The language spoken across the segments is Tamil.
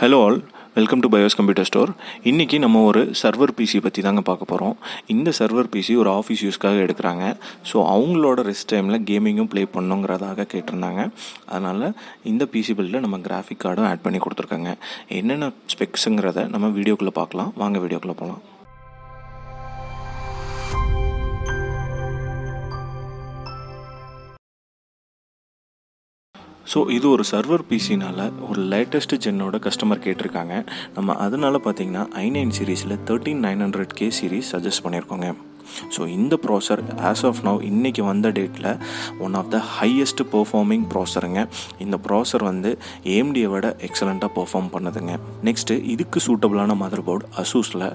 Hello all, welcome to BYOS computer store. இன்றைக்கி நம்ம ஒரு சர்வர் பிசி பற்றி தாங்க பார்க்க போகிறோம். இந்த சர்வர் பிசி ஒரு ஆஃபீஸ் யூஸ்க்காக எடுக்கிறாங்க. ஸோ அவங்களோட ரெஸ்ட் டைமில் கேமிங்கும் ப்ளே பண்ணுங்கிறதாக கேட்டிருந்தாங்க. அதனால் இந்த பிசி பில்டில் நம்ம கிராஃபிக் கார்டும் ஆட் பண்ணி கொடுத்துருக்காங்க. என்னென்ன ஸ்பெக்ஸுங்கிறத நம்ம வீடியோக்குள்ளே பார்க்கலாம். வாங்க வீடியோக்குள்ளே போகலாம். ஸோ இது ஒரு சர்வர் பிசினால் ஒரு லேட்டஸ்ட் ஜென்னோட கஸ்டமர் கேட்டிருக்காங்க. நம்ம அதனால பார்த்தீங்கன்னா i9 சீரீஸில் 13900K சீரீஸ் சஜஸ்ட் பண்ணியிருக்கோங்க. ஸோ இந்த ப்ராசர் ஆஸ் ஆஃப் நவ் இன்றைக்கி வந்த டேட்டில் one of the highest performing ப்ராசருங்க. இந்த ப்ராசர் வந்து AMDயை விட எக்ஸலண்ட்டாக பெர்ஃபார்ம் பண்ணுதுங்க. நெக்ஸ்ட்டு இதுக்கு சூட்டபிளான மதர் போர்டு அசூஸில்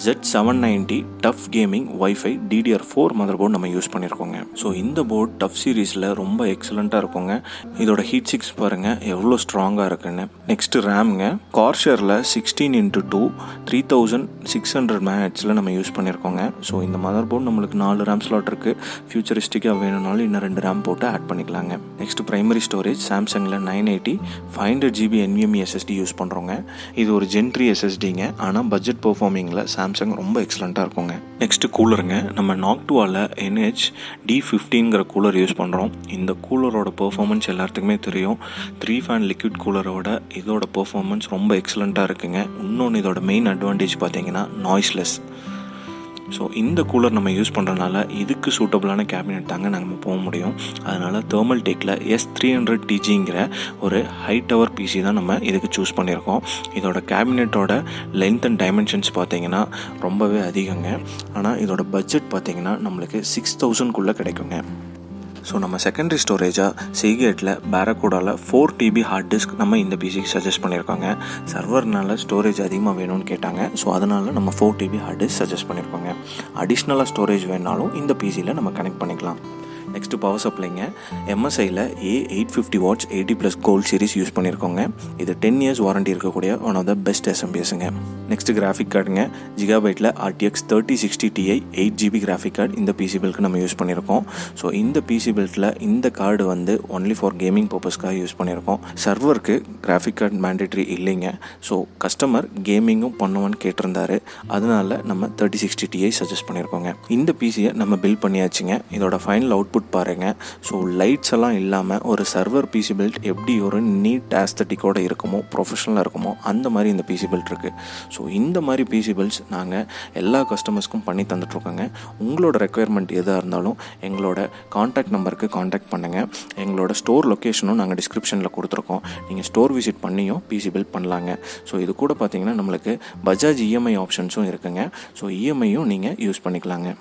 Z790 TUF gaming WiFi DDR4 mother board நம்ம யூஸ் பண்ணியிருக்கோங்க. ஸோ இந்த போர்டு டஃப் சீரீஸில் ரொம்ப எக்ஸலண்ட்டாக இருக்குங்க. இதோட ஹீட் சிக்ஸ் பாருங்கள் எவ்வளோ ஸ்ட்ராங்காக இருக்குன்னு. நெக்ஸ்ட்டு ரேம்ங்க கார்ஷரில் 16x2 3600 MHz நம்ம யூஸ் பண்ணியிருக்கோங்க. ஸோ இந்த மதர் போர்டு நம்மளுக்கு 4 RAM ஸ்லாட் இருக்குது. ஃபியூச்சரிஸ்டிக்காக வேணும்னாலும் இன்னும் 2 RAM போட்டு ஆட் பண்ணிக்கலாங்க. நெக்ஸ்ட் பிரைமரி ஸ்டோரேஜ் சாம்சங்கில் 980 500GB NVMe SSD யூஸ் பண்ணுறோங்க. இது ஒரு Gen 3 SSDங்க. ஆனால் பட்ஜெட் பெர்ஃபார்மிங்கில் சாம்சங் ரொம்ப எக்ஸலண்ட்டாக இருக்குங்க. நெக்ஸ்ட் கூலருங்க, நம்ம நாக்டுவாவில் NH-D15ங்கிற கூலர் யூஸ் பண்ணுறோம். இந்த கூலரோட பெர்ஃபார்மன்ஸ் எல்லாத்துக்குமே தெரியும். 3 ஃபேன் லிக்விட் கூலரோட இதோட பெர்ஃபார்மன்ஸ் ரொம்ப எக்ஸலண்ட்டாக இருக்குங்க. இன்னொன்று இதோட மெயின் அட்வான்டேஜ் பார்த்தீங்கன்னா நாய்ஸ்லெஸ். ஸோ இந்த கூலர் நம்ம யூஸ் பண்ணுறதுனால இதுக்கு சூட்டபிளான கேபினெட் தாங்க நம்ம போக முடியும். அதனால் தெர்மல் டேக்கில் S300TGங்கிற ஒரு ஹை டவர் பிசி தான் நம்ம இதுக்கு சூஸ் பண்ணியிருக்கோம். இதோட கேபினெட்டோட லென்த் அண்ட் டைமென்ஷன்ஸ் பார்த்தீங்கன்னா ரொம்பவே அதிகங்க. ஆனால் இதோட பட்ஜெட் பார்த்தீங்கன்னா நம்மளுக்கு 6000க்குள்ளே கிடைக்குங்க. ஸோ நம்ம செகண்டரி ஸ்டோரேஜாக சீகேட்டில் பேரகோடாவில் 4TB ஹார்ட் டிஸ்க் நம்ம இந்த பிசிக்கு சஜஸ்ட் பண்ணியிருக்காங்க. சர்வர்னால ஸ்டோரேஜ் அதிகமாக வேணும்னு கேட்டாங்க. ஸோ அதனால் நம்ம 4TB ஹார்ட் டிஸ்க் சஜஸ்ட் பண்ணியிருக்கோங்க. அடிஷ்னலாக ஸ்டோரேஜ் வேணாலும் இந்த பிசியில் நம்ம கனெக்ட் பண்ணிக்கலாம். நெக்ஸ்ட்டு பவர் சப்ளைங்க, MSIயில் A850W 80+ கோல்ட் சீரிஸ் யூஸ் பண்ணியிருக்கோங்க. இது 10 years வாரண்டி இருக்கக்கூடிய ஒன் ஆஃப் த பெஸ்ட் SMPSங்க. நெக்ஸ்ட்டு கிராஃபிக் கார்டுங்க, ஜிகாபைட்டில் RTX 3060 Ti 8GB graphic card இந்த பிசி பில்டுக்கு நம்ம யூஸ் பண்ணியிருக்கோம். ஸோ இந்த பிசி பில்டில் இந்த கார்டு வந்து ஒன்லி ஃபார் கேமிங் பர்பஸ்க்காக யூஸ் பண்ணியிருக்கோம். சர்வருக்கு கிராஃபிக் கார்டு மேண்டேட்ரி இல்லைங்க. ஸோ கஸ்டமர் கேமிங்கும் பண்ணுவான்னு கேட்டிருந்தாரு. அதனால நம்ம 3060 Ti சஜஸ்ட் பண்ணியிருக்கோங்க. இந்த பிசியை நம்ம பில்ட் பண்ணியாச்சுங்க. இதோட ஃபைனல் அவுட்புட் பாருங்க. ஸோ லைட்ஸ் எல்லாம் இல்லாமல் ஒரு சர்வர் பிசி பில்ட் எப்படி ஒரு நீட் ஆஸ்தட்டிக்கோட இருக்குமோ, ப்ரொஃபஷனலாக இருக்குமோ, அந்த மாதிரி இந்த பிசி பில்ட் இருக்குது. ஸோ இந்த மாதிரி பிசி பில்ட்ஸ் நாங்கள் எல்லா கஸ்டமர்ஸ்க்கும் பண்ணி தந்துட்டுருக்கோங்க. உங்களோட ரெக்குயர்மெண்ட் எதாக இருந்தாலும் எங்களோட காண்டாக்ட் நம்பருக்கு காண்டாக்ட் பண்ணுங்கள். எங்களோட ஸ்டோர் லொக்கேஷனும் நாங்கள் டிஸ்கிரிப்ஷனில் கொடுத்துருக்கோம். நீங்கள் ஸ்டோர் விசிட் பண்ணியும் பிசி பில்ட் பண்ணலாங்க. ஸோ இது கூட பார்த்தீங்கன்னா நம்மளுக்கு பஜாஜ் EMI ஆப்ஷன்ஸும் இருக்குங்க. ஸோ EMIயும் நீங்கள் யூஸ் பண்ணிக்கலாங்க.